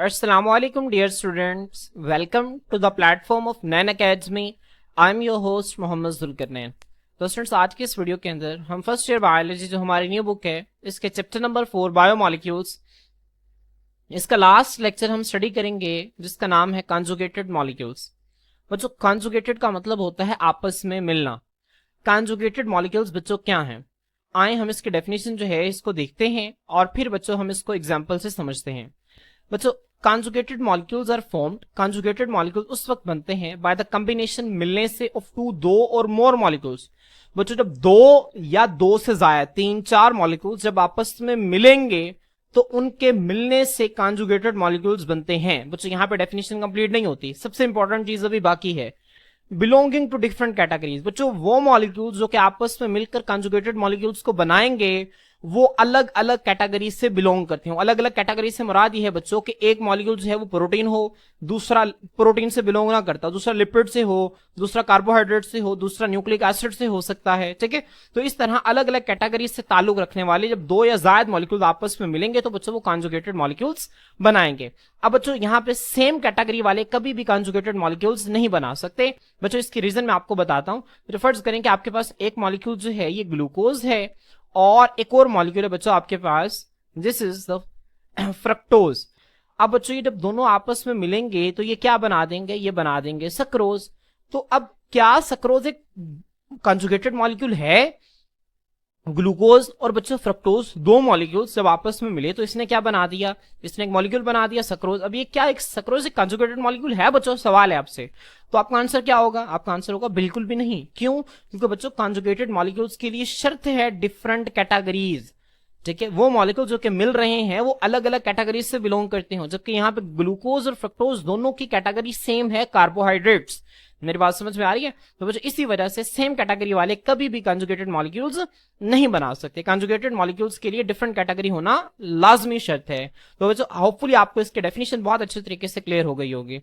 Assalamualaikum dear students, welcome to the platform of Nain Academy. I'm your host Mohammad Zulqarnain. तो students आज के इस video के अंदर हम फर्स्ट ईयर बायोलॉजी जो हमारी न्यू बुक है इसके चैप्टर नंबर 4 बायोमॉलिक्यूल्स, इसका लास्ट लेक्चर हम स्टडी करेंगे जिसका नाम है कॉन्जुगेटेड मॉलिक्यूल्स। बच्चों कॉन्जुगेटेड का मतलब होता है आपस में मिलना। कॉन्जुगेटेड मॉलिक्यूल्स बच्चों क्या हैं, आए हम इसकी डेफिनेशन जो है इसको देखते हैं और फिर बच्चों हम इसको एग्जाम्पल से समझते हैं। बच्चों conjugated molecules are formed, conjugated molecule उस वक्त बनते हैं बाय द कॉम्बिनेशन मिलने से ऑफ दो और मोर मॉलिक्यूल्स। बच्चों जब दो या दो से ज्यादा 3-4 मॉलिक्यूल्स जब आपस में मिलेंगे तो उनके मिलने से कॉन्जुगेटेड मॉलिक्यूल्स बनते हैं। बच्चों यहाँ पे डेफिनेशन कंप्लीट नहीं होती, सबसे इंपॉर्टेंट चीज अभी बाकी है। बिलोंगिंग टू डिफरेंट कैटेगरीज, बच्चों वो मॉलिक्यूल्स जो कि आपस में मिलकर कॉन्जुगेटेड मॉलिक्यूल्स को बनाएंगे वो अलग अलग कैटेगरी से बिलोंग करते हो। अलग अलग कैटेगरी से मुराद ये है बच्चों कि एक मॉलिक्यूल जो है वो प्रोटीन हो, दूसरा प्रोटीन से बिलोंग ना करता, दूसरा लिपिड से हो, दूसरा कार्बोहाइड्रेट से हो, दूसरा न्यूक्लिक एसिड से हो सकता है। ठीक है, तो इस तरह अलग अलग कैटेगरी से ताल्लुक रखने वाले जब दो या ज्यादा मॉलिक्यूल आपस में मिलेंगे तो बच्चों वो कॉन्जुगेटेड मॉलिक्यूल्स बनाएंगे। अब बच्चों यहाँ पे सेम कैटेगरी वाले कभी भी कॉन्जुगेटेड मॉलिक्यूल्स नहीं बना सकते। बच्चों इसकी रीजन मैं आपको बताता हूं। फर्ज करें कि आपके पास एक मॉलिक्यूल जो है ये ग्लूकोज है और एक और मॉलिक्यूल है बच्चों आपके पास, दिस इज द फ्रक्टोज। अब बच्चों ये जब दोनों आपस में मिलेंगे तो ये क्या बना देंगे, ये बना देंगे सक्रोज। तो अब क्या सक्रोज एक कॉन्जुगेटेड मॉलिक्यूल है? ग्लूकोज और बच्चों फ्रक्टोज दो मॉलिक्यूल्स जब आपस में मिले तो इसने क्या बना दिया, इसने एक मॉलिक्यूल बना दिया सक्रोज। अब ये क्या एक सक्रोज एक कॉन्जुगेटेड मॉलिक्यूल है? बच्चों सवाल है आपसे, तो आपका आंसर क्या होगा? आपका आंसर होगा बिल्कुल भी नहीं। क्यों? क्योंकि बच्चों कॉन्जुगेटेड मॉलिक्यूल्स के लिए शर्त है डिफरेंट कैटेगरीज। ठीक है, वो मॉलिक्यूल जो कि मिल रहे हैं वो अलग अलग कैटेगरीज से बिलोंग करते हो, जबकि यहाँ पे ग्लूकोज और फ्रक्टोज दोनों की कैटेगरी सेम है, कार्बोहाइड्रेट्स। मेरी बात समझ में आ रही है? तो बच्चों इसी वजह से सेम कैटेगरी वाले कभी भी कॉन्जुगेटेड मॉलिक्यूल्स नहीं बना सकते। कॉन्जुगेटेड मॉलिक्यूल्स के लिए डिफरेंट कैटेगरी होना लाजमी शर्त है। तो बच्चों होपफुली आपको इसकी डेफिनेशन बहुत अच्छे तरीके से क्लियर हो गई होगी।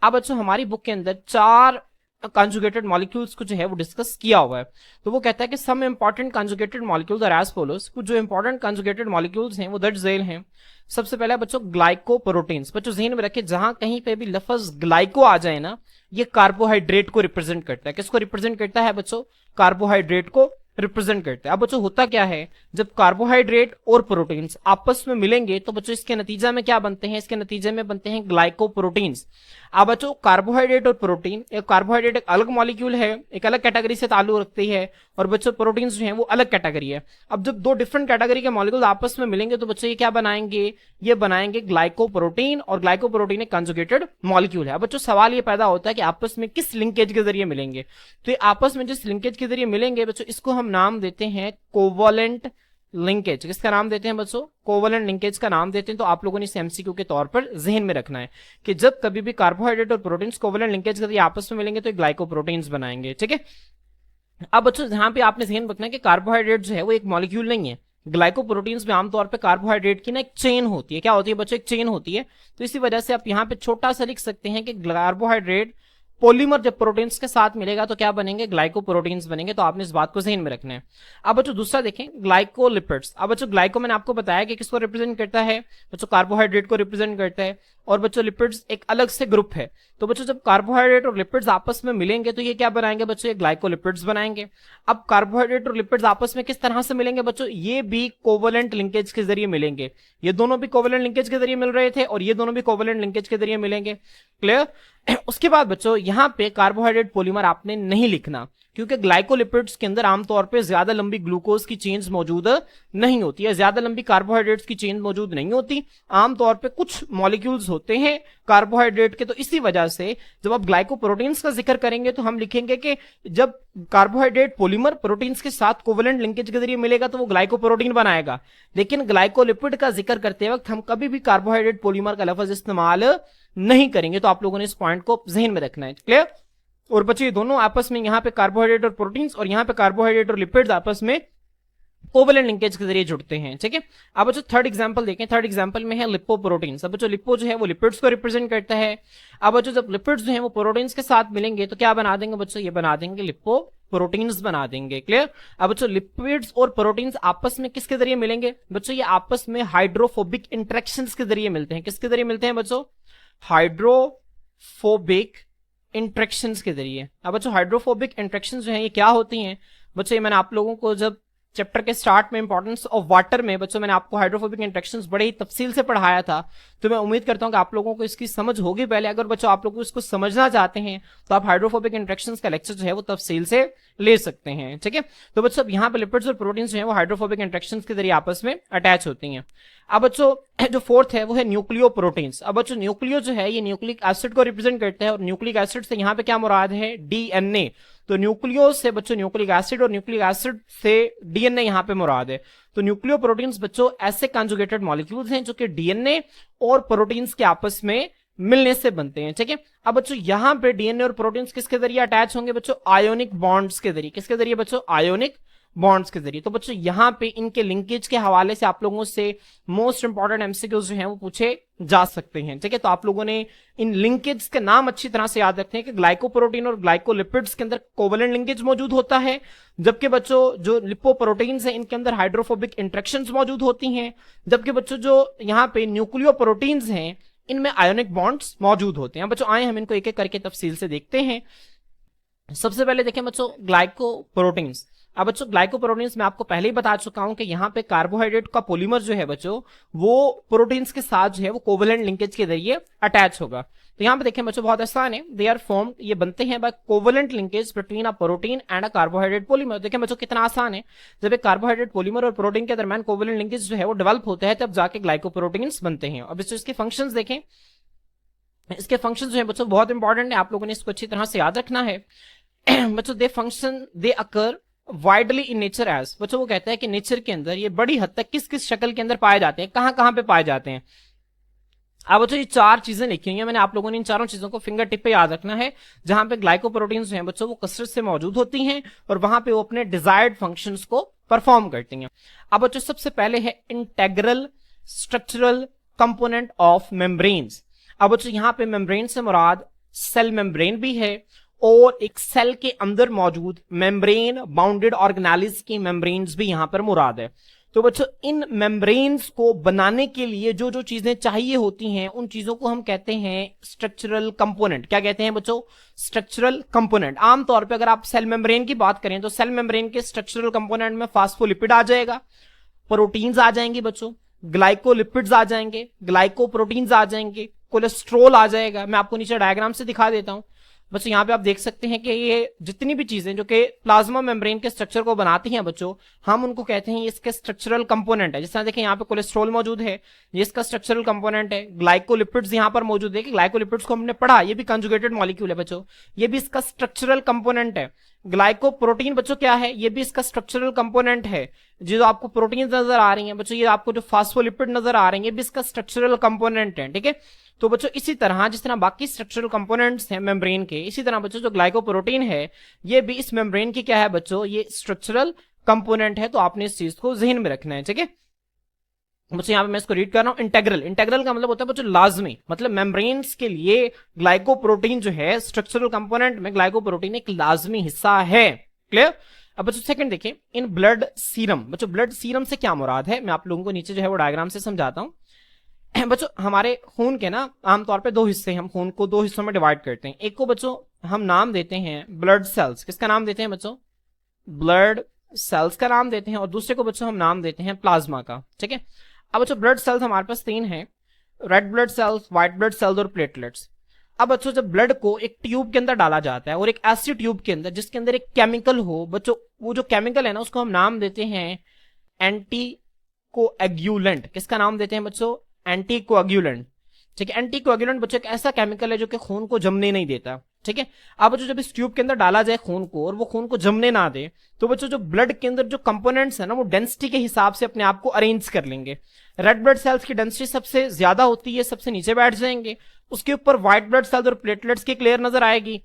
अब बच्चों हमारी बुक के अंदर 4 कॉन्जुगेटेड मॉलिक्यूल्स को जो है वो डिस्कस किया हुआ है। तो वो कहता है कि some important conjugated molecules are as follows, कुछ जो इंपॉर्टेंट कॉन्जुगेटेड मॉलिक्यूल्स हैं वो दर्ज झेल हैं। सबसे पहला बच्चों ग्लाइकोप्रोटीन्स। बच्चों ज़हन में रखे जहां कहीं पे भी लफ्ज ग्लाइको आ जाए ना, ये कार्बोहाइड्रेट को रिप्रेजेंट करता है। किसको रिप्रेजेंट करता है बच्चों? कार्बोहाइड्रेट को रिप्रेजेंट करते हैं। अब बच्चों होता क्या है, जब कार्बोहाइड्रेट और प्रोटीन्स आपस में मिलेंगे तो बच्चों इसके नतीजा में क्या बनते हैं? इसके नतीजे में बनते हैं ग्लाइकोप्रोटीन्स। अब बच्चों कार्बोहाइड्रेट और प्रोटीन, एक कार्बोहाइड्रेट एक अलग मॉलिक्यूल है, एक अलग कैटेगरी से ताल्लुक रखती है, और बच्चों प्रोटीन्स जो है वो अलग कैटेगरी है। अब जब दो डिफरेंट कैटेगरी के मॉलिक्यूल आपस में मिलेंगे तो बच्चों ये क्या बनाएंगे? ये बनाएंगे ग्लाइकोप्रोटीन, और ग्लाइकोप्रोटीन एक कॉन्जुगेटेड मॉलिक्यूल है। अब बच्चों सवाल ये पैदा होता है कि आपस में किस लिंकेज के जरिए मिलेंगे? तो ये आपस में जिस लिंकेज के जरिए मिलेंगे बच्चों इसको हम नाम देते हैं कोवलेंट लिंकेज। किसका नाम देते हैं बच्चों? कोवलेंट लिंकेज का नाम देते हैं। तो आप लोगों ने इसे एमसीक्यू के तौर पर जहन में रखना है कि जब कभी भी कार्बोहाइड्रेट और प्रोटीन्स कोवलेंट लिंकेज के जरिए आपस में मिलेंगे तो ग्लाइकोप्रोटीन्स बनाएंगे। ठीक है, अब बच्चों यहां पे आपने ध्यान रखना है कि कार्बोहाइड्रेट जो है वो एक मॉलिक्यूल नहीं है। ग्लाइकोप्रोटीन्स में आमतौर पे कार्बोहाइड्रेट की ना एक चेन होती है। क्या होती है बच्चों? एक चेन होती है। तो इसी वजह से आप यहाँ पे छोटा सा लिख सकते हैं कि कार्बोहाइड्रेट पॉलीमर जब प्रोटीन्स के साथ मिलेगा तो क्या बनेंगे? ग्लाइकोप्रोटीन्स बनेंगे। तो आपने इस बात को ज़हन में रखना है। अब बच्चों दूसरा देखें ग्लाइकोलिपिड्स। अब बच्चों ग्लाइको मैंने आपको बताया कि किसको रिप्रेजेंट करता है बच्चों? कार्बोहाइड्रेट को रिप्रेजेंट करता है। और बच्चों लिपिड्स एक अलग से ग्रुप है। तो बच्चों जब कार्बोहाइड्रेट और लिपिड्स आपस में मिलेंगे तो ये क्या बनाएंगे बच्चों? ये ग्लाइकोलिपिड्स बनाएंगे। अब कार्बोहाइड्रेट और लिपिड्स आपस में किस तरह से मिलेंगे बच्चों? ये भी कोवलेंट लिंकेज के जरिए मिलेंगे। ये दोनों भी कोवलेंट लिंकेज के जरिए मिल रहे थे और ये दोनों भी कोवलेंट लिंकेज के जरिए मिलेंगे। क्लियर? उसके बाद बच्चों यहां पे कार्बोहाइड्रेट पॉलीमर आपने नहीं लिखना, क्योंकि ग्लाइकोलिपिड्स के अंदर आमतौर पे ज्यादा लंबी ग्लूकोज की चेन्स मौजूद नहीं होती है, ज्यादा लंबी कार्बोहाइड्रेट्स की चेन मौजूद नहीं होती। आमतौर पे कुछ मॉलिक्यूल्स होते हैं कार्बोहाइड्रेट के। तो इसी वजह से जब आप ग्लाइकोप्रोटीन्स का जिक्र करेंगे तो हम लिखेंगे कि जब कार्बोहाइड्रेट पॉलीमर प्रोटीन्स के साथ कोवलेंट लिंकेज के जरिए मिलेगा तो वो ग्लाइकोप्रोटीन बनाएगा। लेकिन ग्लाइकोलिपिड का जिक्र करते वक्त हम कभी भी कार्बोहाइड्रेट पॉलीमर का लफ्ज इस्तेमाल नहीं करेंगे। तो आप लोगों ने इस पॉइंट को जहन में रखना है। क्लियर? और बच्चे ये दोनों आपस में यहाँ पे कार्बोहाइड्रेट और प्रोटीन्स और यहाँ पे कार्बोहाइड्रेट और लिपिड्स आपस में कोवलेंट लिंकेज के जरिए जुड़ते हैं, ठीक है। अब बच्चों थर्ड एग्जांपल देखें, थर्ड एग्जांपल में है लिपोप्रोटीन्स। अब बच्चों लिपो जो है वो लिपिड्स को रिप्रेजेंट करता है। अब बच्चों जब लिपिड्स जो है वो प्रोटीन्स के साथ मिलेंगे तो क्या बना देंगे बच्चों, ये बना देंगे लिपो प्रोटीन्स बना देंगे, क्लियर। अब बच्चों लिपिड्स और प्रोटीन्स आपस में किसके जरिए मिलेंगे बच्चों, ये आपस में हाइड्रोफोबिक इंटरेक्शंस के जरिए मिलते हैं। किसके जरिए मिलते हैं बच्चों, हाइड्रोफोबिक इंटरेक्शंस के जरिए। अब बच्चों हाइड्रोफोबिक इंटरेक्शंस जो है ये क्या होती हैं बच्चों, ये मैंने आप लोगों को जब चैप्टर के स्टार्ट में इंपॉर्टेंस ऑफ वाटर में बच्चों मैंने आपको हाइड्रोफोबिक इंटरेक्शंस बड़े ही तफसील से पढ़ाया था, तो मैं उम्मीद करता हूं कि आप लोगों को इसकी समझ होगी पहले। अगर बच्चों आप लोग इसको समझना चाहते हैं तो आप हाइड्रोफोबिक इंटरेक्शंस का लेक्चर जो है वो तफसील से ले सकते हैं, ठीक है। तो बच्चों यहाँ पे लिपिड्स और प्रोटीन्स जो है वो हाइड्रोफोबिक इंटरेक्शंस के जरिए आपस में अटैच होती हैं। अब बच्चों जो फोर्थ है वो है न्यूक्लियो प्रोटीन्स। अब बच्चों न्यूक्लियो जो है ये न्यूक्लिक एसिड को रिप्रेजेंट करता है, और न्यूक्लिक एसिड से यहाँ पे क्या मुराद है, डीएनए। तो न्यूक्लियो से बच्चों न्यूक्लिक एसिड, और न्यूक्लिक एसिड से डीएनए यहाँ पे मुराद है। तो न्यूक्लियो प्रोटीन्स बच्चों ऐसे कंजुगेटेड मॉलिक्यूल्स हैं जो कि डीएनए और प्रोटीन्स के आपस में मिलने से बनते हैं, ठीक है। अब बच्चों यहाँ पे डीएनए और प्रोटीन्स किसके जरिए अटैच होंगे बच्चों, आयोनिक बॉन्ड्स के जरिए। किसके जरिए बच्चों, आयोनिक बॉन्ड्स के जरिए। तो बच्चों यहाँ पे इनके लिंकेज के हवाले से आप लोगों से मोस्ट इंपॉर्टेंट एमसीक्यूज जो हैं वो पूछे जा सकते हैं, ठीक है। तो आप लोगों ने इन लिंकेज के नाम अच्छी तरह से याद रखते हैं कि ग्लाइकोप्रोटीन और ग्लाइकोलिपिड्स के अंदर कोवलेंट लिंकेज मौजूद होता है, जबकि बच्चों जो लिपोप्रोटीन्स हैं इनके अंदर हाइड्रोफोबिक इंटरेक्शंस मौजूद होती हैं, जबकि बच्चों जो यहाँ पे न्यूक्लियो प्रोटीन्स हैं इनमें आयोनिक बॉन्ड्स मौजूद होते हैं। बच्चों आए हम इनको एक एक करके तफसील से देखते हैं। सबसे पहले देखें बच्चों ग्लाइकोप्रोटीन्स। अब बच्चों ग्लाइकोप्रोटीन्स मैं आपको पहले ही बता चुका हूं कि यहाँ पे कार्बोहाइड्रेट का पॉलीमर जो है बच्चों वो प्रोटीन्स के साथ जो है वो कोवलेंट लिंकेज के जरिए अटैच होगा। तो यहाँ पे देखें बच्चों बहुत आसान है, दे आर फॉर्म्ड, ये बनते हैं by covalent linkage between a protein and a carbohydrate polymer. देखें बच्चों कितना आसान है, जब एक कार्बोहाइड्रेट पॉलीमर और प्रोटीन के दरमियान कोवलेंट लिंकेज जो है वो डेवलप होता है तब जाके ग्लाइकोप्रोटीन्स बनते हैं। अब इसके फंक्शंस देखें, इसके फंक्शन जो है बच्चों बहुत इंपॉर्टेंट है, आप लोगों ने इसको अच्छी तरह से याद रखना है। बच्चों they function they occur widely in nature as, बच्चों वो कहता है कि नेचर के अंदर ये बड़ी हद तक किस किस शक्ल के अंदर पाए जाते हैं, कहां कहां पे पाए जाते हैं। अब बच्चों ये चार चीजें लिखी हुई हैं, मैंने आप लोगों ने इन चारों चीजों को फिंगर टिप पे याद रखना है, जहां पे ग्लाइकोप्रोटीन्स जो हैं बच्चों वो कसरत से मौजूद होती हैं और वहां पे वो अपने डिजायर्ड फंक्शंस को परफॉर्म करती हैं। अब बच्चों सबसे पहले है integral structural component of membranes. अब बच्चों यहाँ पे मेम्ब्रेन से मुराद सेल मेम्ब्रेन भी है और एक सेल के अंदर मौजूद मेम्ब्रेन बाउंडेड ऑर्गेनेलिस की मेम्ब्रेन्स भी यहां पर मुराद है। तो बच्चों इन मेम्ब्रेन्स को बनाने के लिए जो जो चीजें चाहिए होती हैं उन चीजों को हम कहते हैं स्ट्रक्चरल कंपोनेंट। क्या कहते हैं बच्चों, स्ट्रक्चरल कंपोनेंट। आमतौर पे अगर आप सेल मेम्ब्रेन की बात करें तो सेल मेम्ब्रेन के स्ट्रक्चरल कंपोनेंट में फास्फोलिपिड आ जाएगा, प्रोटीन्स आ जाएंगे बच्चों, ग्लाइकोलिपिड्स आ जाएंगे, ग्लाइकोप्रोटीन्स आ जाएंगे, कोलेस्ट्रोल आ जाएगा। मैं आपको नीचे डायग्राम से दिखा देता हूं बच्चों, यहाँ पे आप देख सकते हैं कि ये जितनी भी चीजें जो कि प्लाज्मा मेम्ब्रेन के स्ट्रक्चर को बनाती हैं बच्चों, हम उनको कहते हैं इसके स्ट्रक्चरल कंपोनेंट है। जिस तरह देखें यहाँ पे कोलेस्ट्रॉल मौजूद है, ये इसका स्ट्रक्चरल कंपोनेंट है। ग्लाइकोलिपिड्स यहाँ पर मौजूद है, ग्लाइकोलिपिड्स को हमने पढ़ा, ये भी कंजुगेटेड मॉलिक्यूल है बच्चों, ये भी इसका स्ट्रक्चरल कंपोनेंट है। ग्लाइकोप्रोटीन बच्चों क्या है, ये भी इसका स्ट्रक्चरल कंपोनेंट है। जो आपको प्रोटीन नजर आ रही हैं बच्चों, ये आपको जो फास्फोलिपिड नजर आ रहे हैं, ये भी इसका स्ट्रक्चरल कंपोनेंट है, ठीक है। तो बच्चों इसी तरह जिस तरह बाकी स्ट्रक्चरल कंपोनेंट्स हैं मेम्ब्रेन के, इसी तरह बच्चों जो ग्लाइकोप्रोटीन है ये भी इस मेम्ब्रेन की क्या है बच्चों, ये स्ट्रक्चरल कंपोनेंट है। तो आपने इस चीज को जहन में रखना है, ठीक है। बच्चों यहाँ पे मैं इसको रीड कर रहा हूं, इंटेग्रल, इंटेग्रल का मतलब होता है बच्चों लाजमी, मतलब मेम्ब्रेन्स के लिए ग्लाइकोप्रोटीन जो है स्ट्रक्चरल कंपोनेंट में ग्लाइकोप्रोटीन एक लाजमी हिस्सा है, क्लियर। अब बच्चों सेकंड देखिए, इन ब्लड सीरम। बच्चों ब्लड सीरम से क्या मुराद है, मैं आप लोगों को नीचे जो है वो डायग्राम से समझाता हूं। बच्चों हमारे खून के ना आमतौर पे दो हिस्से, हम खून को दो हिस्सों में डिवाइड करते हैं। एक को बच्चों हम नाम देते हैं ब्लड सेल्स, किसका नाम देते हैं बच्चों, ब्लड सेल्स का नाम देते हैं, और दूसरे को बच्चों हम नाम देते हैं प्लाज्मा का, ठीक है। अब बच्चों ब्लड सेल्स हमारे पास तीन हैं, red blood cells, white blood cells और प्लेटलेट्स। अब बच्चों जब ब्लड को एक ट्यूब के अंदर डाला जाता है और एक ऐसी ट्यूब के अंदर जिसके अंदर एक केमिकल हो बच्चों, वो जो केमिकल है ना उसको हम नाम देते हैं एंटी कोएगुलेंट। किसका नाम देते हैं बच्चों, एंटी कोएगुलेंट, ठीक है। एंटी कोएगुलेंट बच्चों एक ऐसा केमिकल है जो कि खून को जमने नहीं देता, ठीक है। अब बच्चों जब इस ट्यूब के अंदर डाला जाए खून को और वो खून को जमने ना दे, तो बच्चों जो ब्लड के अंदर जो कंपोनेंट्स है ना वो डेंसिटी के हिसाब से अपने आप को अरेंज कर लेंगे। रेड ब्लड सेल्स की डेंसिटी सबसे ज्यादा होती है, सबसे नीचे बैठ जाएंगे, उसके ऊपर व्हाइट ब्लड सेल्स और प्लेटलेट्स की क्लियर नजर आएगी,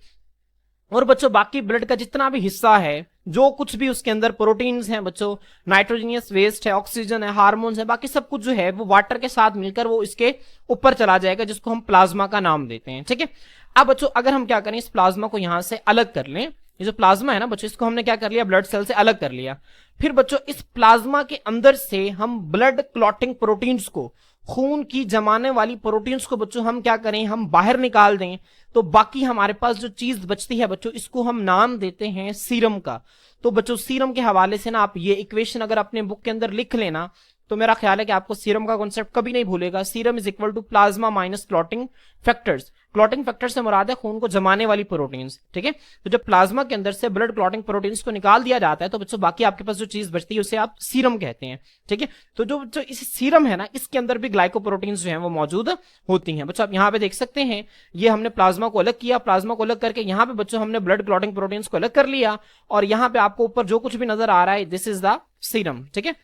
और बच्चों बाकी ब्लड का जितना भी हिस्सा है जो कुछ भी उसके अंदर प्रोटीन्स हैं बच्चों, नाइट्रोजनियस वेस्ट है, ऑक्सीजन है, हार्मोन्स है, बाकी सब कुछ जो है वो वाटर के साथ मिलकर वो इसके ऊपर चला जाएगा, जिसको हम प्लाज्मा का नाम देते हैं। ठीक है, अब बच्चों अगर हम क्या करें, इस प्लाज्मा को यहां से अलग कर लें, ये जो प्लाज्मा है ना बच्चों, इसको हमने क्या कर लिया, ब्लड सेल से अलग कर लिया। फिर बच्चों इस प्लाज्मा के अंदर से हम ब्लड क्लॉटिंग प्रोटीन्स को, खून की जमाने वाली प्रोटीन्स को बच्चों हम क्या करें, हम बाहर निकाल दें, तो बाकी हमारे पास जो चीज बचती है बच्चों, इसको हम नाम देते हैं सीरम का। तो बच्चों सीरम के हवाले से ना आप ये इक्वेशन अगर अपने बुक के अंदर लिख लेना, तो मेरा ख्याल है कि आपको सीरम का कॉन्सेप्ट कभी नहीं भूलेगा। Serum is equal to plasma minus clotting factors. Clotting factor से मुराद है खून को जमाने वाली प्रोटीन्स। ठीक है, तो जब प्लाज्मा के अंदर से ब्लड क्लॉटिंग प्रोटीन्स को निकाल दिया जाता है, तो बच्चों बाकी आपके पास जो चीज बचती है उसे आप सीरम कहते हैं। ठीक है, तो जो इस सीरम है ना, इसके अंदर भी ग्लाइकोप्रोटीन्स जो है वो मौजूद होती हैं। बच्चों आप यहाँ पे देख सकते हैं, ये हमने प्लाज्मा को अलग किया, प्लाज्मा को अलग करके यहाँ पे बच्चों हमने ब्लड क्लॉटिंग प्रोटीन्स को अलग कर लिया, और यहाँ पे आपको ऊपर जो कुछ भी नजर आ रहा है, दिस इज द सीरम। ठीक है,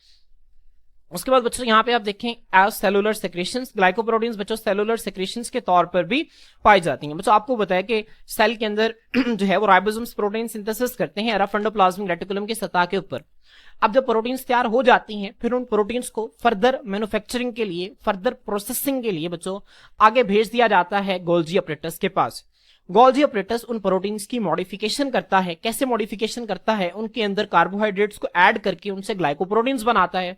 उसके बाद बच्चों यहाँ पे आप देखें एज सेलुलर सेक्रेशंस, ग्लाइकोप्रोटीन्स बच्चों सेलुलर सेक्रेशंस के तौर पर भी पाई जाती हैं। बच्चों आपको बताया कि सेल के अंदर जो है वो राइबोसोम्स प्रोटीन सिंथेसिस करते हैं रफ एंडोप्लाज्मिक रेटिकुलम की सतह के ऊपर। अब जब प्रोटीन्स तैयार हो जाती हैं, फिर उन प्रोटीन्स को फर्दर मैन्युफैक्चरिंग के लिए, फर्दर प्रोसेसिंग के लिए बच्चों आगे भेज दिया जाता है गोल्जी अपरेटस के पास। गोल्जी अपरेटस उन प्रोटीन्स की मॉडिफिकेशन करता है। कैसे मॉडिफिकेशन करता है, उनके अंदर कार्बोहाइड्रेट्स को ऐड करके उनसे ग्लाइकोप्रोटीन्स बनाता है।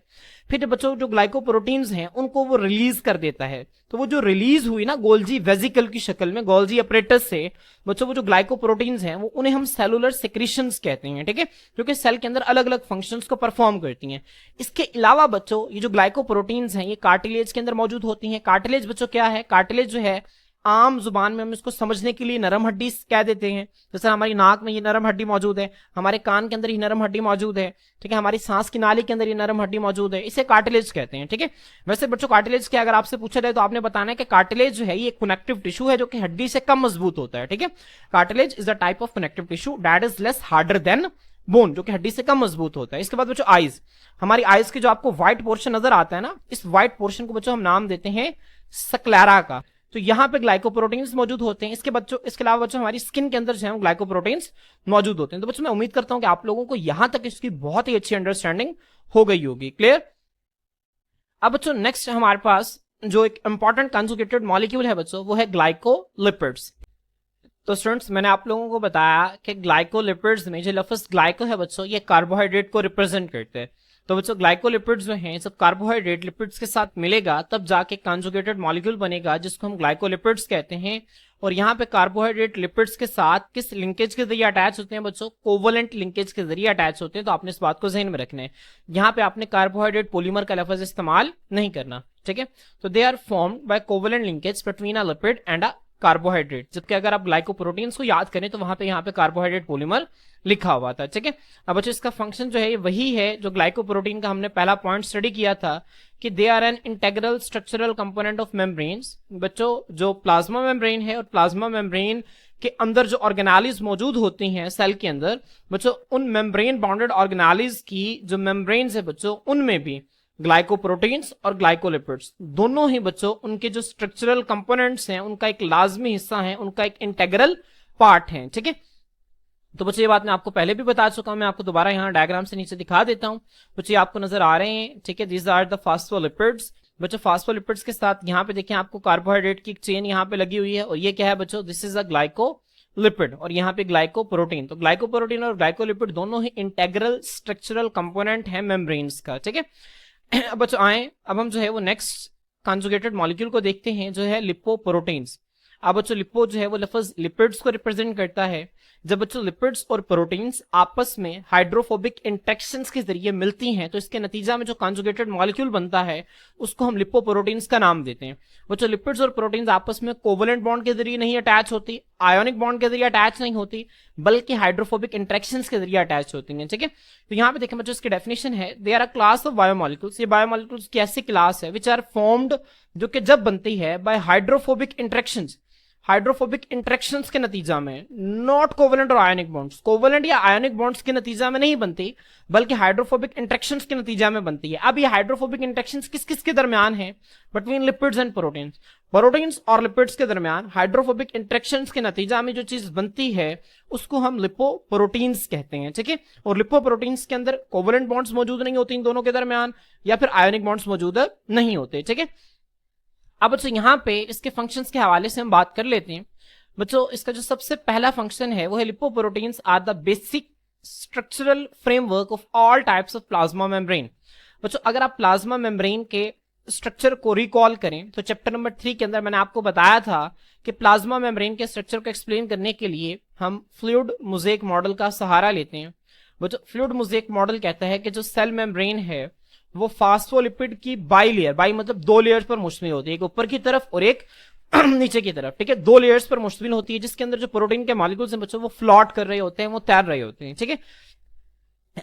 फिर बच्चों जो ग्लाइकोप्रोटीन्स हैं उनको वो रिलीज कर देता है। तो वो जो रिलीज हुई ना गोल्जी वेजिकल की शक्ल में गोल्जी अपरेटस से बच्चों, वो जो ग्लाइकोप्रोटीन्स हैं वो उन्हें हम सेलुलर सेक्रेशंस कहते हैं। ठीक है, जो कि सेल के अंदर अलग अलग फंक्शंस को परफॉर्म करती हैं। इसके अलावा बच्चों ये जो ग्लाइकोप्रोटीन्स हैं ये कार्टिलेज के अंदर मौजूद होती हैं। कार्टिलेज बच्चों क्या है, कार्टिलेज जो है आम जुबान में हम इसको समझने के लिए नरम हड्डी कह देते हैं। जैसे हमारी नाक में ये नरम हड्डी मौजूद है, हमारे कान के अंदर ये नरम हड्डी मौजूद है। ठीक है, हमारी सांस की नाली के अंदर ये नरम हड्डी मौजूद है, इसे कार्टिलेज कहते हैं। ठीक है, वैसे बच्चों कार्टिलेज क्या अगर आपसे पूछा जाए तो आपने बताना है कि कार्टिलेज जो है ये कनेक्टिव टिश्यू है जो कि हड्डी से कम मजबूत होता है। ठीक है, cartilage is a type of connective tissue that is less harder than bone, जो कि हड्डी से कम मजबूत होता है। इसके बाद बच्चों आईज, हमारी आईज की जो आपको व्हाइट पोर्शन नजर आता है ना, इस व्हाइट पोर्शन को बच्चों हम नाम देते हैं सक्लेरा का। तो यहाँ पे ग्लाइकोप्रोटीन्स मौजूद होते हैं। इसके अलावा बच्चों हमारी स्किन के अंदर जो है ग्लाइकोप्रोटीन्स मौजूद होते हैं। तो बच्चों मैं उम्मीद करता हूं कि आप लोगों को यहां तक इसकी बहुत ही अच्छी अंडरस्टैंडिंग हो गई होगी। क्लियर। अब बच्चों नेक्स्ट हमारे पास जो एक इंपॉर्टेंट कंजुगेटेड मॉलिक्यूल है बच्चों, वो है ग्लाइकोलिपिड्स। तो स्टूडेंट्स मैंने आप लोगों को बताया कि ग्लाइकोलिपिड्स में जो लफ्ज ग्लाइको है बच्चों, ये कार्बोहाइड्रेट को रिप्रेजेंट करते हैं। तो बच्चों ग्लाइकोलिपिड्स जो हैं सब कार्बोहाइड्रेट लिपिड्स के साथ मिलेगा तब जाके कंजुगेटेड मॉलिक्यूल बनेगा, जिसको हम ग्लाइकोलिपिड्स कहते हैं। और यहाँ पे कार्बोहाइड्रेट लिपिड्स के साथ किस लिंकेज के जरिए अटैच होते हैं बच्चों, कोवलेंट लिंकेज के जरिए अटैच होते हैं। तो आपने इस बात को ज़हन में रखना है, यहाँ पे आपने कार्बोहाइड्रेट पॉलीमर का लफ्ज इस्तेमाल नहीं करना। ठीक है, तो they are formed by covalent linkage between a lipid and a carbohydrate. जबकि अगर आप ग्लाइकोप्रोटीन्स को याद करें तो वहां पे यहाँ पे कार्बोहाइड्रेट पॉलीमर लिखा हुआ था। ठीक है, अब बच्चों इसका फंक्शन जो है ये वही है जो ग्लाइकोप्रोटीन का हमने पहला पॉइंट स्टडी किया था कि they are an integral structural component of membranes. बच्चों जो प्लाज्मा मेम्ब्रेन है और प्लाज्मा मेम्ब्रेन के अंदर जो ऑर्गेनालिज मौजूद होती हैं सेल के अंदर बच्चों, उन मेम्ब्रेन बाउंडेड ऑर्गेनालिज की जो मेम्ब्रेन्स है बच्चों, उनमें भी ग्लाइकोप्रोटीन्स और ग्लाइकोलिपिड्स दोनों ही बच्चों उनके जो स्ट्रक्चरल कंपोनेंट्स हैं उनका एक लाजमी हिस्सा है, उनका एक इंटेग्रल पार्ट है। ठीक है, तो बच्चों ये बात मैं आपको पहले भी बता चुका हूं, मैं आपको दोबारा यहाँ डायग्राम से नीचे दिखा देता हूं। बच्चों आपको नजर आ रहे हैं। ठीक है, दीज आर द फास्फोलिपिड्स। बच्चों फास्फोलिपिड्स के साथ यहाँ पे देखें आपको कार्बोहाइड्रेट की एक चेन यहाँ पे लगी हुई है, और ये क्या है बच्चों, दिस इज अ ग्लाइकोलिपिड, और यहाँ पे ग्लाइकोप्रोटीन। तो ग्लाइकोप्रोटीन और ग्लाइकोलिपिड दोनों ही इंटेग्रल स्ट्रक्चरल कंपोनेंट है मेम्ब्रेन्स का। ठीक है, अब बच्चों आए, अब हम जो है वो नेक्स्ट कंजुगेटेड मॉलिक्यूल को देखते हैं जो है लिपोप्रोटीन्स। अब बच्चों लिपो जो है वो लफ्ज लिपिड्स को रिप्रेजेंट करता है। जब बच्चों लिपिड्स और प्रोटीन्स आपस में हाइड्रोफोबिक इंटरेक्शंस के जरिए मिलती हैं तो इसके नतीजा में जो कंजुगेटेड मॉलिक्यूल बनता है उसको हम लिपोप्रोटीन्स का नाम देते हैं। बच्चों लिपिड्स और प्रोटीन्स आपस में कोवलेंट बॉन्ड के जरिए नहीं अटैच होती, आयोनिक बॉन्ड के जरिए अटैच नहीं होती, बल्कि हाइड्रोफोबिक इंटरेक्शंस के जरिए अटैच होती हैं। ठीक है, तो यहाँ पे देखें बच्चों इसकी डेफिनेशन है, they are a class of biomolecules. ये बायोमोलिक्यूल्स की ऐसी क्लास है विच आर फॉर्म्ड, जो कि जब बनती है by hydrophobic interactions. Hydrophobic interactions के नतीजा में, नॉट कोवेलेंट और आयोनिक बॉन्ड्स। कोवेलेंट या आयोनिक बॉन्ड्स के नतीजा में नहीं बनती, बल्कि हाइड्रोफोबिक इंटरेक्शंस के नतीजा में बनती है। अब ये हाइड्रोफोबिक इंटरेक्शंस किस किस के दरमियान है? Between lipids and proteins. Proteins और लिपिड्स के दरमियान हाइड्रोफोबिक इंटरेक्शंस के नतीजा में जो चीज बनती है उसको हम लिपोप्रोटीन्स कहते हैं, ठीक है। और लिपोप्रोटीन्स के अंदर कोवेलेंट बॉन्ड्स मौजूद नहीं होती इन दोनों के दरमियान, या फिर आयोनिक बॉन्ड्स मौजूद नहीं होते, ठीक है। अब बच्चों यहाँ पे इसके फंक्शंस के हवाले से हम बात कर लेते हैं। बच्चों इसका जो सबसे पहला फंक्शन है वो है lipoproteins are the basic structural framework of all types of plasma membrane. बच्चों अगर आप प्लाज्मा मेम्ब्रेन के स्ट्रक्चर को रिकॉल करें तो चैप्टर नंबर 3 के अंदर मैंने आपको बताया था कि प्लाज्मा मेम्ब्रेन के स्ट्रक्चर को एक्सप्लेन करने के लिए हम फ्लूइड मोज़ेक मॉडल का सहारा लेते हैं। बच्चों फ्लूइड मोज़ेक मॉडल कहता है कि जो सेल मेम्ब्रेन है वो फास्फोलिपिड की बाई लेयर, बाई मतलब 2 लेयर्स पर मुश्तमिल होती है, एक ऊपर की तरफ और एक नीचे की तरफ, ठीक है। 2 लेयर्स पर मुश्तमिल होती है जिसके अंदर जो प्रोटीन के मॉलिक्यूल्स हैं बच्चों वो फ्लॉट कर रहे होते हैं, वो तैर रहे होते हैं, ठीक है।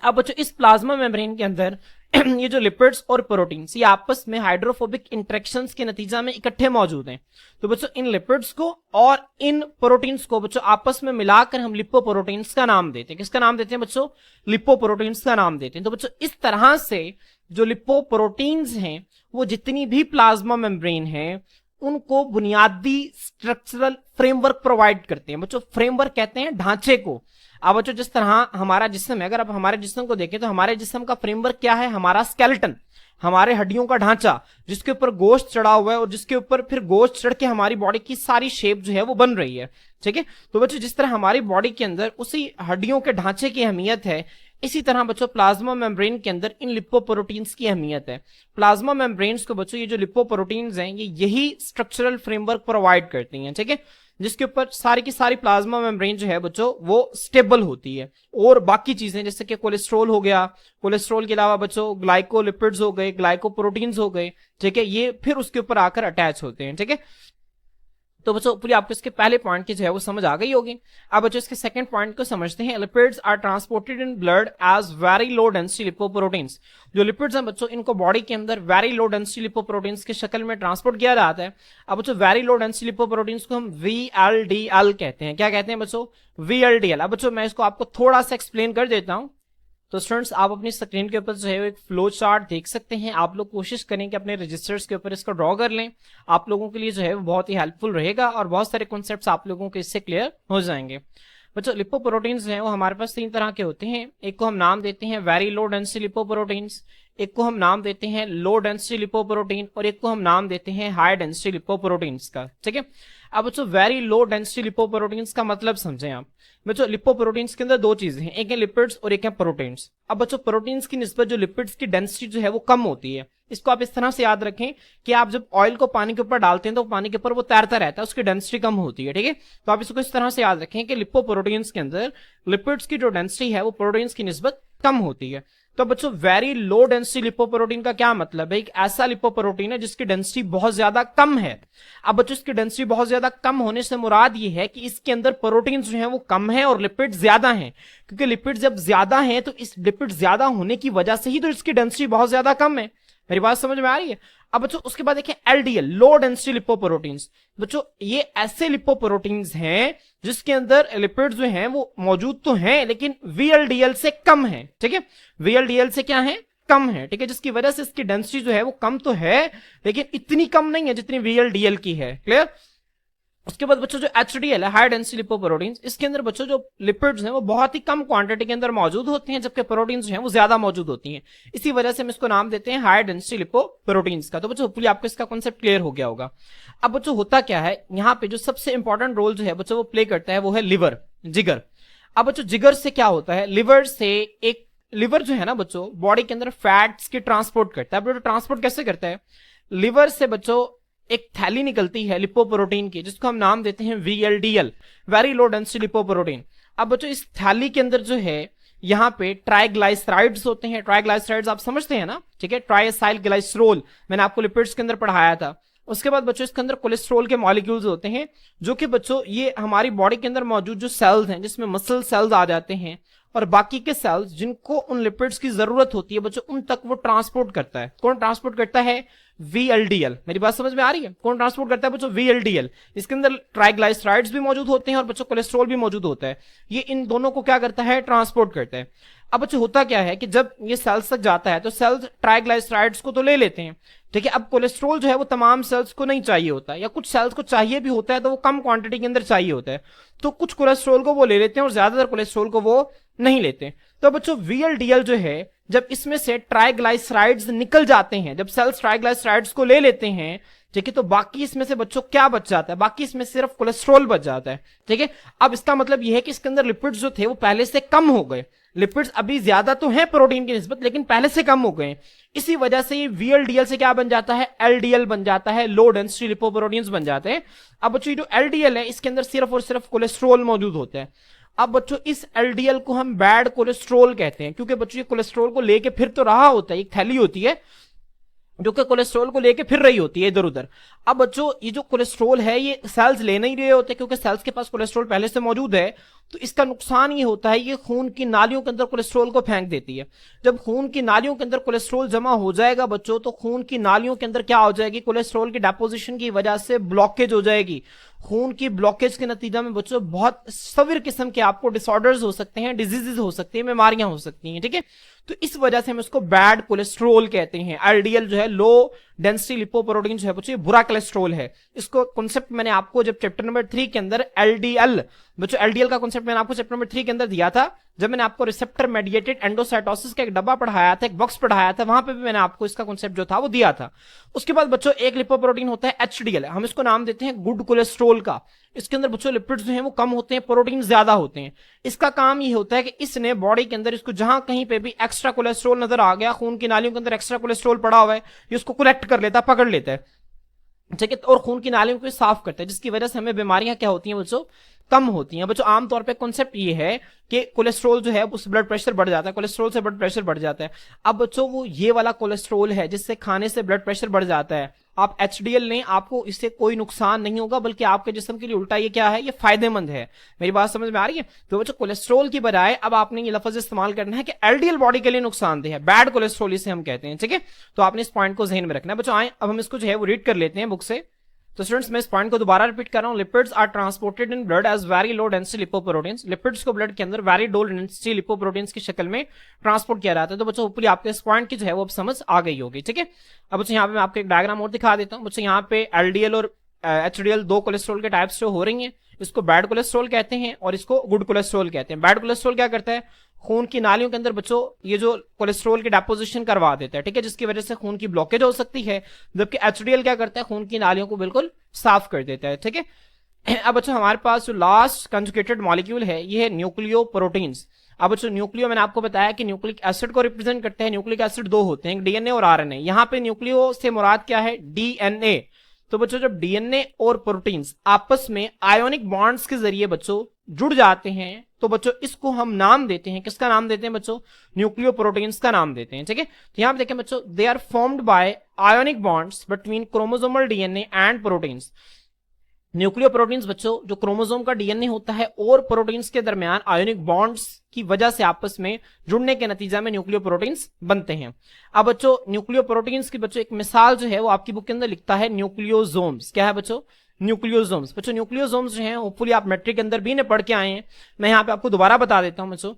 अब बच्चों इस प्लाज्मा मेम्ब्रेन के अंदर ये जो लिपिड्स और प्रोटीन्स ये आपस में हाइड्रोफोबिक इंटरेक्शंस के नतीजा में इकट्ठे मौजूद हैं। तो बच्चों इन लिपिड्स को और इन प्रोटीन्स को बच्चों आपस में मिलाकर हम लिपोप्रोटीन्स का नाम देते हैं। किसका नाम देते हैं बच्चों? लिपोप्रोटीन्स का नाम देते हैं। तो बच्चों इस तरह से जो लिपोप्रोटीन्स हैं वो जितनी भी प्लाज्मा मेम्ब्रेन है उनको बुनियादी स्ट्रक्चरल फ्रेमवर्क प्रोवाइड करते हैं। बच्चों फ्रेमवर्क कहते हैं ढांचे को। अब बच्चों जिस तरह हमारा जिस्म है, अगर आप हमारे जिस्म को देखें तो हमारे जिस्म का फ्रेमवर्क क्या है? हमारा स्केलेटन, हमारे हड्डियों का ढांचा जिसके ऊपर गोश्त चढ़ा हुआ है और जिसके ऊपर फिर गोश्त चढ़ के हमारी बॉडी की सारी शेप जो है वो बन रही है, ठीक है। तो बच्चों जिस तरह हमारी बॉडी के अंदर उसी हड्डियों के ढांचे की अहमियत है, इसी तरह बच्चों प्लाज्मा मेम्ब्रेन के अंदर इन लिपोप्रोटीन्स की अहमियत है। प्लाज्मा मेम्ब्रेन्स को बच्चों ये जो लिपोप्रोटीन्स हैं ये यही स्ट्रक्चरल फ्रेमवर्क प्रोवाइड करती हैं, ठीक है, जिसके ऊपर सारी की सारी प्लाज्मा मेम्ब्रेन जो है बच्चों वो स्टेबल होती है। और बाकी चीजें जैसे कि कोलेस्ट्रॉल हो गया, कोलेस्ट्रॉल के अलावा बच्चों ग्लाइकोलिपिड्स हो गए, ग्लाइकोप्रोटीन्स हो गए, ठीक है, ये फिर उसके ऊपर आकर अटैच होते हैं, ठीक है। तो बच्चों पूरी आपको इसके पहले पॉइंट की जो है वो समझ आ गई होगी। अब बच्चों इसके सेकंड पॉइंट को समझते हैं। Lipids are transported in blood as very low density lipoproteins. जो लिपिड्स हैं बच्चों इनको बॉडी के अंदर वेरी लो डेंसिटी लिपोप्रोटीन्स की शक्ल में ट्रांसपोर्ट किया जाता है। अब बच्चों वेरी लो डेंसिटी लिपोप्रोटीन्स को हम VLDL कहते हैं। क्या कहते हैं बच्चों? VLDL। अब बच्चों मैं इसको आपको थोड़ा सा एक्सप्लेन कर देता हूं। तो स्टूडेंट्स आप अपनी स्क्रीन के ऊपर जो है एक फ्लो चार्ट देख सकते हैं। आप लोग कोशिश करें कि अपने रजिस्टर्स के ऊपर इसको ड्रॉ कर लें। आप लोगों के लिए जो है वो बहुत ही हेल्पफुल रहेगा और बहुत सारे कॉन्सेप्ट्स आप लोगों के इससे क्लियर हो जाएंगे। बच्चों लिपोप्रोटीन्स जो है वो हमारे पास 3 तरह के होते हैं। एक को हम नाम देते हैं वेरी लो डेंसिटी लिपोप्रोटीन्स, एक को हम नाम देते हैं लो डेंसिटी लिपोप्रोटीन और एक को हम नाम देते हैं हाई डेंसिटी लिपोप्रोटीन्स का, ठीक है। अब बच्चों वेरी लो डेंसिटी लिपोप्रोटीन्स का मतलब समझें आप। बच्चों लिपोप्रोटीन्स के अंदर 2 चीजें हैं, एक है लिपिड्स और एक है प्रोटीन्स। अब बच्चों प्रोटीन्स की निस्बत जो लिपिड्स की डेंसिटी जो है वो कम होती है। इसको आप इस तरह से याद रखें कि आप जब ऑयल को पानी के ऊपर डालते हैं तो पानी के ऊपर वो तैरता रहता है, उसकी डेंसिटी कम होती है, ठीक है। तो आप इसको इस तरह से याद रखें कि लिपोप्रोटीन्स के अंदर लिपिड्स की जो डेंसिटी है वो प्रोटीन्स की निस्बत कम होती है। तो बच्चों वेरी लो डेंसिटी लिपोप्रोटीन का क्या मतलब है? एक ऐसा लिपोप्रोटीन है जिसकी डेंसिटी बहुत ज्यादा कम है। अब बच्चों इसकी डेंसिटी बहुत ज्यादा कम होने से मुराद ये है कि इसके अंदर प्रोटीन जो है वो कम है और लिपिड ज्यादा हैं, क्योंकि लिपिड जब ज्यादा हैं तो इस लिपिड ज्यादा होने की वजह से ही तो इसकी डेंसिटी बहुत ज्यादा कम है। मेरी बात समझ में आ रही है? अब बच्चों उसके बाद देखिए LDL लो डेंसिटी लिपोप्रोटीन्स। बच्चों ये ऐसे लिपोप्रोटीन्स हैं जिसके अंदर लिपिड जो हैं वो मौजूद तो हैं लेकिन VLDL से कम है, ठीक है। VLDL से क्या है? कम है, ठीक है, जिसकी वजह से इसकी डेंसिटी जो है वो कम तो है लेकिन इतनी कम नहीं है जितनी VLDL की है। क्लियर? उसके बाद बच्चों जो HDL है हाई डेंसिटी लिपोप्रोटीन्स, इसके अंदर बच्चों जो लिपिड्स हैं वो बहुत ही कम क्वांटिटी के अंदर मौजूद होते हैं जबकि प्रोटीन्स जो हैं वो ज्यादा मौजूद होती हैं। इसी वजह से हम इसको नाम देते हैं हाई डेंसिटी लिपोप्रोटीन्स का। तो बच्चों होपफुली आपको इसका कॉन्सेप्ट क्लियर हो गया होगा। अब बच्चों होता क्या है, यहाँ पे जो सबसे इंपॉर्टेंट रोल जो है बच्चों वो प्ले करता है वो है लिवर, जिगर। अब बच्चों जिगर से क्या होता है? लिवर से एक लिवर जो है ना बच्चों बॉडी के अंदर फैट्स की ट्रांसपोर्ट करता है। बच्चों ट्रांसपोर्ट कैसे करता है? लिवर से बच्चों एक थैली निकलती है लिपोप्रोटीन की जिसको हम नाम देते हैं VLDL very low density lipoprotein. अब बच्चों इस थैली के अंदर जो है यहाँ पे ट्राइग्लाइसराइड्स होते हैं। ट्राइग्लाइसराइड्स आप समझते हैं ना, ठीक है, ट्राइएसाइल ग्लाइसरोल मैंने आपको लिपिड्स के अंदर पढ़ाया था। उसके बाद बच्चों इसके अंदर कोलेस्ट्रॉल के मॉलिक्यूल्स होते हैं जो कि बच्चों ये हमारी बॉडी के अंदर मौजूद जो सेल्स हैं जिसमें मसल सेल्स आ जाते हैं और बाकी के सेल्स जिनको उन लिपिड्स की जरूरत होती है बच्चों उन तक वो ट्रांसपोर्ट करता है। कौन ट्रांसपोर्ट करता है? VLDL। मेरी बात समझ में आ रही है? कौन ट्रांसपोर्ट करता है बच्चों? VLDL। इसके अंदर ट्राइग्लाइसराइड्स भी मौजूद होते हैं और बच्चों कोलेस्ट्रॉल भी मौजूद होता है। ये इन दोनों को क्या करता है? ट्रांसपोर्ट करता है। अब बच्चों होता क्या है कि जब ये सेल्स तक जाता है तो सेल्स ट्राइग्लाइसराइड्स को तो ले लेते हैं, ठीक है। अब कोलेस्ट्रॉल जो है वो तमाम सेल्स को नहीं चाहिए होता, या कुछ सेल्स को चाहिए भी होता है तो वो कम क्वांटिटी के अंदर चाहिए होता है, तो कुछ कोलेस्ट्रॉल को वो ले लेते हैं और ज्यादातर कोलेस्ट्रॉल को वो नहीं लेते। तो बच्चों VLDL जो है जब इसमें से ट्राइग्लाइसराइड्स निकल जाते हैं, जब सेल्स ट्राइग्लाइसराइड्स को ले लेते हैं, ठीक है, तो बाकी इसमें से बच्चों क्या बच जाता है? बाकी इसमें सिर्फ कोलेस्ट्रॉल बच जाता है, ठीक है। अब इसका मतलब यह है कि इसके अंदर लिपिड्स जो थे वो पहले से कम हो गए। लिपिड्स अभी ज्यादा तो हैं प्रोटीन की निस्बत, लेकिन पहले से कम हो गए। इसी वजह से ये VLDL से क्या बन जाता है? LDL बन जाता है, लो डेंसिटी लिपोप्रोटीन्स बन जाते हैं। अब बच्चों जो LDL है इसके अंदर सिर्फ और सिर्फ कोलेस्ट्रॉल मौजूद होता है। अब बच्चों इस LDL को हम बैड कोलेस्ट्रॉल कहते हैं, क्योंकि बच्चों ये कोलेस्ट्रॉल को लेके फिर तो रहा होता है, एक थैली होती है जो कि कोलेस्ट्रॉल को लेके फिर रही होती है इधर उधर। अब बच्चों ये जो कोलेस्ट्रॉल है ये सेल्स ले नहीं रहे होते, क्योंकि सेल्स के पास कोलेस्ट्रॉल पहले से मौजूद है। तो इसका नुकसान ये होता है ये खून की नालियों के अंदर कोलेस्ट्रॉल को फेंक देती है। जब खून की नालियों के अंदर कोलेस्ट्रॉल जमा हो जाएगा बच्चों, तो खून की नालियों के अंदर क्या हो जाएगी? कोलेस्ट्रॉल की डेपोजिशन की वजह से ब्लॉकेज हो जाएगी। खून की ब्लॉकेज के नतीजा में बच्चों बहुत सविर किस्म के आपको डिसऑर्डर्स हो सकते हैं, डिजीजेस हो सकती हैं, बीमारियां हो सकती हैं, ठीक है। तो इस वजह से हम इसको बैड कोलेस्ट्रॉल कहते हैं। LDL जो है लो डेंसिटी लिपोप्रोटीन जो है बच्चों ये बुरा कोलेस्ट्रॉल है। इसको कॉन्सेप्ट मैंने आपको जब चैप्टर नंबर 3 के अंदर LDL बच्चों LDL का कॉन्सेप्ट मैंने आपको चैप्टर नंबर 3 के अंदर दिया था, जब मैंने आपको रिसेप्टर मेडिएटेड एंडोसाइटोसिस का एक डब्बा पढ़ाया था, एक बॉक्स पढ़ाया था, वहां पे भी मैंने आपको इसका कॉन्सेप्ट जो था वो दिया था। उसके बाद बच्चों एक लिपोप्रोटीन होता है HDL, हम इसको नाम देते हैं गुड कोलेस्ट्रॉल का। इसके अंदर बच्चों लिपिड्स जो हैं वो कम होते हैं, प्रोटीन ज्यादा होते हैं। इसका काम ये होता है कि इसने बॉडी के अंदर इसको जहां कहीं पे भी एक्स्ट्रा कोलेस्ट्रॉल नजर आ गया, खून की नालियों के अंदर एक्स्ट्रा कोलेस्ट्रॉल पड़ा हुआ है, ये उसको कलेक्ट कर लेता है, पकड़ लेता है, ठीक है, और खून की नालियों को साफ करता है, जिसकी वजह से हमें बीमारियां क्या होती हैं बच्चों? कम होती हैं। बच्चों आमतौर पे कॉन्सेप्ट ये है कि कोलेस्ट्रॉल जो है उससे ब्लड प्रेशर बढ़ जाता है, कोलेस्ट्रॉल से ब्लड प्रेशर बढ़ जाता है। अब बच्चों वो ये वाला कोलेस्ट्रॉल है जिससे खाने से ब्लड प्रेशर बढ़ जाता है। आप HDL लें, आपको इससे कोई नुकसान नहीं होगा, बल्कि आपके जिस्म के लिए उल्टा ये क्या है? ये फायदेमंद है। मेरी बात समझ में आ रही है? तो बच्चों कोलेस्ट्रॉल की बजाय अब आपने ये लफ्ज इस्तेमाल करना है कि LDL बॉडी के लिए नुकसानदेह है, बैड कोलेस्ट्रॉल इसे हम कहते हैं, ठीक है। तो आपने इस पॉइंट को जहन में रखना है। बच्चों आए अब हम इसको जो है वो रीड कर लेते हैं बुक से। तो स्टूडेंट्स मैं इस पॉइंट को दोबारा रिपीट कर रहा हूं। Lipids are transported in blood as very low density lipoproteins. Lipids को ब्लड के अंदर वेरी लो डेंसिटी लिपोप्रोटीन्स की शक्ल में ट्रांसपोर्ट किया जाता है। तो बच्चों ऊपर आपके इस पॉइंट की जो है वो अब समझ आ गई होगी, ठीक है। अब बच्चों यहाँ पे मैं आपको एक डायग्राम और दिखा देता हूँ। बच्चों यहाँ पे LDL और HDL दो कोलेस्ट्रॉल के टाइप्स जो हो रही हैं, इसको बैड कोलेस्ट्रॉल कहते हैं और इसको गुड कोलेस्ट्रॉल कहते हैं। बैड कोलेस्ट्रॉल क्या करता है? खून की नालियों के अंदर बच्चों ये जो कोलेस्ट्रॉल की डेपोजिशन करवा देता है, ठीक है, जिसकी वजह से खून की ब्लॉकेज हो सकती है। जबकि HDL क्या करता है? खून की नालियों को बिल्कुल साफ कर देता है, ठीक है। अब बच्चों हमारे पास जो लास्ट कंजुगेटेड मॉलिक्यूल है ये है न्यूक्लियोप्रोटीन्स। अब बच्चों न्यूक्लियो मैंने आपको बताया कि न्यूक्लिक एसिड को रिप्रेजेंट करते हैं। न्यूक्लिक एसिड दो होते हैं, DNA और RNA। यहाँ पे न्यूक्लियो से मुराद क्या है? DNA। तो बच्चों जब DNA और प्रोटीन्स आपस में आयोनिक बॉन्ड्स के जरिए बच्चों जुड़ जाते हैं तो बच्चों इसको हम नाम देते हैं, किसका नाम देते हैं बच्चों? न्यूक्लियोप्रोटीन्स का नाम देते हैं, ठीक है। तो यहां पे देखें बच्चों, they are formed by ionic bonds between chromosomal DNA and proteins. Nucleoproteins बच्चों जो क्रोमोसोम का DNA होता है और प्रोटीन्स के दरमियान आयोनिक बॉन्ड्स की वजह से आपस में जुड़ने के नतीजा में न्यूक्लियोप्रोटीन्स बनते हैं। अब बच्चों न्यूक्लियोप्रोटीन्स की बच्चों एक मिसाल जो है वो आपकी बुक के अंदर लिखता है न्यूक्लियोसोम्स। क्या है बच्चों? न्यूक्लियोसोम्स। बच्चों न्यूक्लियोसोम्स जो हैं होपफुली आप मैट्रिक के अंदर भी इन्हें पढ़ के आए हैं, मैं यहाँ पे आपको दोबारा बता देता हूँ बच्चों।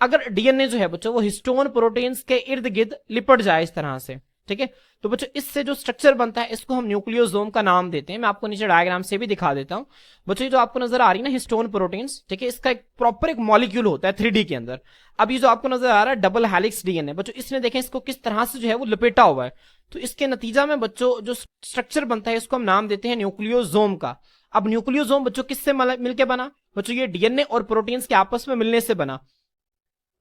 अगर DNA जो है बच्चों वो हिस्टोन प्रोटीन्स के इर्द गिर्द लिपट जाए इस तरह से, ठीक है, तो बच्चों इससे जो स्ट्रक्चर बनता है इसको हम न्यूक्लियोसोम का नाम देते हैं। मैं आपको नीचे डायग्राम से भी दिखा देता हूं। बच्चों ये जो आपको नजर आ रही है ना हिस्टोन प्रोटीन्स, ठीक है, इसका एक प्रॉपर एक मॉलिक्यूल होता है 3D के अंदर। अब ये जो आपको नजर आ रहा है डबल हेलिक्स DNA, बच्चों इसने देखें इसको किस तरह से जो है वो लपेटा हुआ है। तो इसके नतीजा में बच्चों जो स्ट्रक्चर बनता है इसको हम नाम देते हैं न्यूक्लियोसोम का। अब न्यूक्लियोसोम बच्चों किससे मिलकर बना? बच्चों ये DNA और प्रोटीन्स के आपस में मिलने से बना।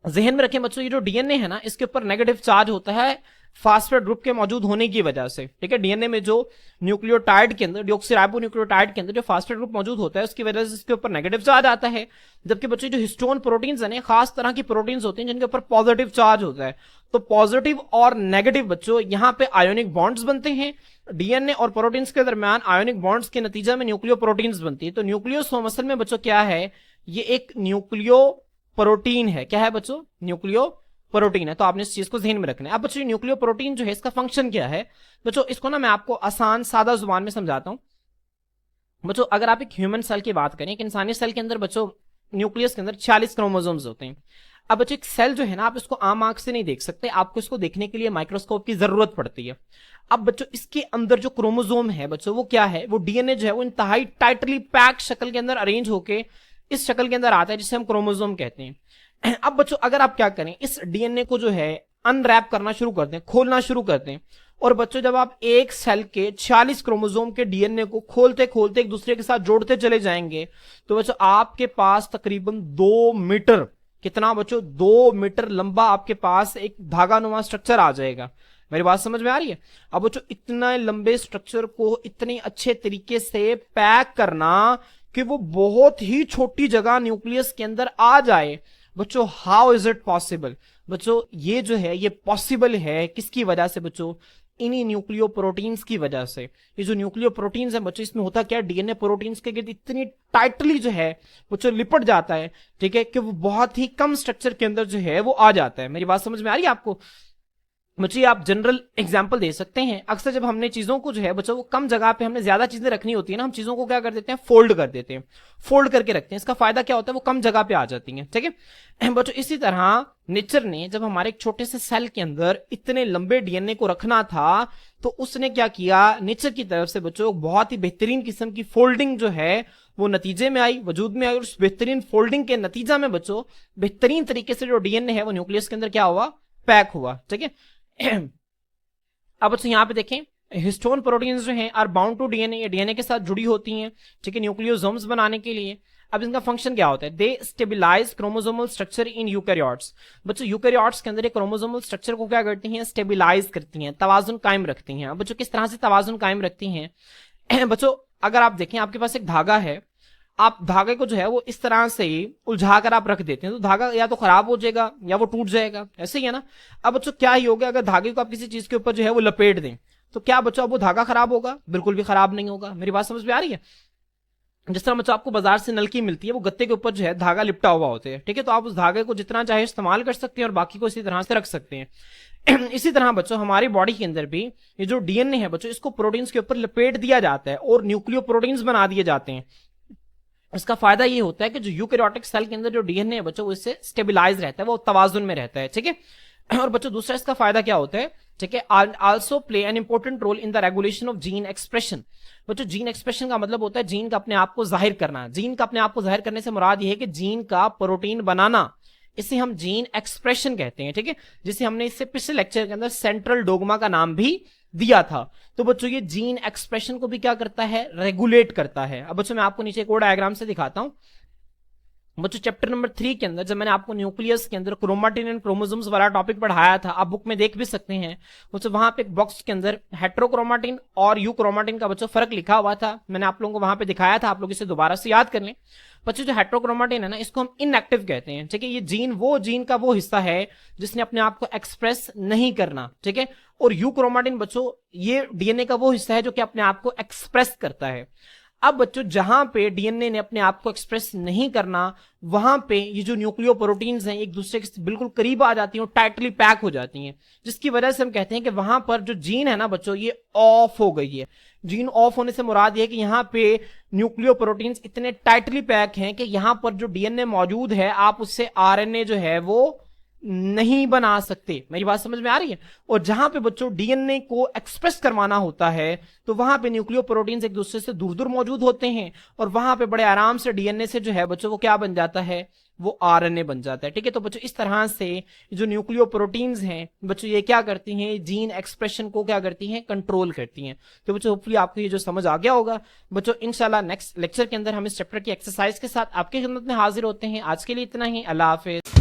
जहन में रखें बच्चों ये जो DNA है ना इसके ऊपर नेगेटिव चार्ज होता है फास्फेट ग्रुप के मौजूद होने की वजह से, ठीक है। DNA में जो न्यूक्लियोटाइड के अंदर डिऑक्सीराइबोन्यूक्लियोटाइड के अंदर जो फास्फेट ग्रुप मौजूद होता है उसकी वजह से इसके ऊपर नेगेटिव चार्ज आता है। जबकि बच्चों जो हिस्टोन प्रोटीन्स है खास तरह की प्रोटीन्स होते हैं जिनके ऊपर पॉजिटिव चार्ज होता है। तो पॉजिटिव और नेगेटिव बच्चों यहाँ पे आयोनिक बॉन्ड्स बनते हैं। DNA और प्रोटीन्स के दरमियान आयोनिक बॉन्ड्स के नतीजा में न्यूक्लियो प्रोटीन्स बनती है। तो न्यूक्लियोसोम असल में बच्चों क्या है? ये एक न्यूक्लियो प्रोटीन है। क्या है बच्चों? न्यूक्लियो प्रोटीन है। तो आपने इस चीज को ध्यान में रखना है। अब बच्चों न्यूक्लियो प्रोटीन जो है इसका फंक्शन क्या है बच्चों, इसको ना मैं आपको आसान सादा जुबान में समझाता हूं। बच्चों अगर आप एक ह्यूमन सेल की बात करें, एक इंसानी सेल के अंदर बच्चों न्यूक्लियस के अंदर 46 क्रोमोसोम्स होते हैं। अब बच्चों एक सेल जो है ना, आप इसको आम आंख से नहीं देख सकते, आपको इसको देखने के लिए माइक्रोस्कोप की जरूरत पड़ती है। अब बच्चों इसके अंदर जो क्रोमोसोम है बच्चों, वो क्या है, वो डीएनए जो है वो इंतहाई टाइटली पैक शक्ल के अंदर अरेंज होके इस शक्ल के अंदर आता है, जिसे हम क्रोमोसोम कहते हैं। अब बच्चों अगर आप क्या करें, इस डीएनए को जो है अनरैप करना शुरू कर दें, खोलना शुरू कर दें, और बच्चों जब आप एक सेल के 46 क्रोमोसोम के डीएनए को खोलते खोलते एक दूसरे के साथ जोड़ते चले जाएंगे, तो बच्चों आपके पास तकरीबन 2 मीटर, कितना बच्चों, 2 मीटर लंबा आपके पास एक धागानुमा स्ट्रक्चर आ जाएगा। मेरी बात समझ में आ रही है? अब बच्चों इतना लंबे स्ट्रक्चर को इतने अच्छे तरीके से पैक करना कि वो बहुत ही छोटी जगह न्यूक्लियस के अंदर आ जाए, बच्चों हाउ इज इट पॉसिबल? बच्चों ये जो है ये पॉसिबल है किसकी वजह से बच्चों? इन्हीं न्यूक्लियो प्रोटीन्स की वजह से। ये जो न्यूक्लियो प्रोटीन्स है बच्चों, इसमें होता क्या है, डीएनए प्रोटीन्स के गिर्द इतनी टाइटली जो है बच्चों लिपट जाता है, ठीक है, कि वो बहुत ही कम स्ट्रक्चर के अंदर जो है वो आ जाता है। मेरी बात समझ में आ रही है आपको? बच्चों आप जनरल एग्जांपल दे सकते हैं। अक्सर जब हमने चीजों को जो है बच्चों वो कम जगह पे हमने ज्यादा चीजें रखनी होती है ना, हम चीजों को क्या कर देते हैं, फोल्ड कर देते हैं, फोल्ड करके रखते हैं। इसका फायदा क्या होता है, वो कम जगह पे आ जाती है, ठीक है बच्चों। इसी तरह नेचर ने जब हमारे एक छोटे से सेल के अंदर इतने लंबे डीएनए को रखना था, तो उसने क्या किया, नेचर की तरफ से बच्चों बहुत ही बेहतरीन किस्म की फोल्डिंग जो है वो नतीजे में आई, वजूद में आई, और उस बेहतरीन फोल्डिंग के नतीजा में बच्चों बेहतरीन तरीके से जो डीएनए है वो न्यूक्लियस के अंदर क्या हुआ, पैक हुआ, ठीक है। अब बच्चों यहां पे देखें, हिस्टोन प्रोटीन्स जो हैं आर बाउंड टू डीएनए, ये डीएनए के साथ जुड़ी होती हैं, ठीक है, न्यूक्लियोसोम्स बनाने के लिए। अब इनका फंक्शन क्या होता है, they stabilise chromosomal structure in eukaryotes. बच्चों यूकैरियोट्स के अंदर क्रोमोसोमल स्ट्रक्चर को क्या करती हैं, स्टेबिलाइज करती हैं, तवाजुन कायम रखती हैं। अब बच्चों किस तरह से तवाजुन कायम रखती हैं बच्चों, अगर आप देखें आपके पास एक धागा है, आप धागे को जो है वो इस तरह से उलझा कर आप रख देते हैं, तो धागा या तो खराब हो जाएगा या वो टूट जाएगा, ऐसे ही है ना। अब बच्चों क्या ही होगा, अगर धागे को आप किसी चीज के ऊपर जो है वो लपेट दें, तो क्या बच्चों अब वो धागा खराब होगा? बिल्कुल भी खराब नहीं होगा। मेरी बात समझ में आ रही है? जिस तरह बच्चों आपको बाजार से नलकी मिलती है, वो गत्ते के ऊपर जो है धागा लिपटा हुआ होता है, ठीक है, तो आप उस धागे को जितना चाहे इस्तेमाल कर सकते हैं और बाकी को इसी तरह से रख सकते हैं। इसी तरह बच्चों हमारी बॉडी के अंदर भी ये जो डीएनए है बच्चों, इसको प्रोटीन्स के ऊपर लपेट दिया जाता है और न्यूक्लियो प्रोटीन्स बना दिए जाते हैं। इसका फायदा ये होता है कि जो यूकैरियोटिक सेल के अंदर जो डीएनए है बच्चों, वो इससे स्टेबिलाइज रहता है, वो तवाजुन में रहता है, ठीक है। और बच्चों दूसरा इसका फायदा क्या होता है, ठीक है, also play an important role in the regulation of gene expression. बच्चों जीन एक्सप्रेशन का मतलब होता है जीन का अपने आप को जाहिर करना। जीन का अपने आप को जाहिर करने से मुराद ये है कि जीन का प्रोटीन बनाना, इसे हम जीन एक्सप्रेशन कहते हैं, ठीक है, जिसे हमने इससे पिछले लेक्चर के अंदर सेंट्रल डोगमा का नाम भी दिया था। तो बच्चों ये जीन एक्सप्रेशन को भी क्या करता है, रेगुलेट करता है। अब बच्चों मैं आपको नीचे एक और डायग्राम से दिखाता हूं। बच्चों चैप्टर नंबर 3 के अंदर जब मैंने आपको न्यूक्लियस के अंदर क्रोमाटिन एंड क्रोमोसोम्स वाला टॉपिक पढ़ाया था, आप बुक में देख भी सकते हैं, बच्चों वहां पे एक बॉक्स के अंदर हेट्रोक्रोमाटिन और यूक्रोमाटिन का बच्चों फर्क लिखा हुआ था, मैंने आप लोगों को वहां पे दिखाया था, आप लोग इसे दोबारा से याद कर लें। बच्चों जो हेट्रोक्रोमाटिन है ना, इसको हम इनएक्टिव कहते हैं, ठीक है, ये जीन का वो हिस्सा है जिसने अपने आप को एक्सप्रेस नहीं करना, ठीक है। और यूक्रोमाटिन बच्चों ये डीएनए का वो हिस्सा है जो कि अपने आप को एक्सप्रेस करता है। अब बच्चों जहां पे डीएनए ने अपने आप को एक्सप्रेस नहीं करना, वहां पे ये जो न्यूक्लियो प्रोटीन्स हैं एक दूसरे के बिल्कुल करीब आ जाती हैं और टाइटली पैक हो जाती हैं, जिसकी वजह से हम कहते हैं कि वहां पर जो जीन है ना बच्चों, ये ऑफ हो गई है। जीन ऑफ होने से मुराद ये है कि यहाँ पे न्यूक्लियो प्रोटीन्स इतने टाइटली पैक हैं कि यहां पर जो डीएनए मौजूद है, आप उससे आरएनए जो है वो नहीं बना सकते। मेरी बात समझ में आ रही है? और जहां पे बच्चों डीएनए को एक्सप्रेस करवाना होता है, तो वहां पे न्यूक्लियो प्रोटीन्स एक दूसरे से दूर दूर मौजूद होते हैं, और वहां पे बड़े आराम से डीएनए से जो है बच्चों वो क्या बन जाता है, वो आरएनए बन जाता है, ठीक है। तो बच्चों इस तरह से जो न्यूक्लियो प्रोटीन्स हैं बच्चों, ये क्या करती हैं, जीन एक्सप्रेशन को क्या करती हैं, कंट्रोल करती हैं। तो बच्चों होपफुली आपको ये जो समझ आ गया होगा। बच्चों इंशाल्लाह नेक्स्ट लेक्चर के अंदर हम इस चैप्टर की एक्सरसाइज के साथ आपकी खिदमत में हाजिर होते हैं। आज के लिए इतना ही, अल्लाह हाफिज।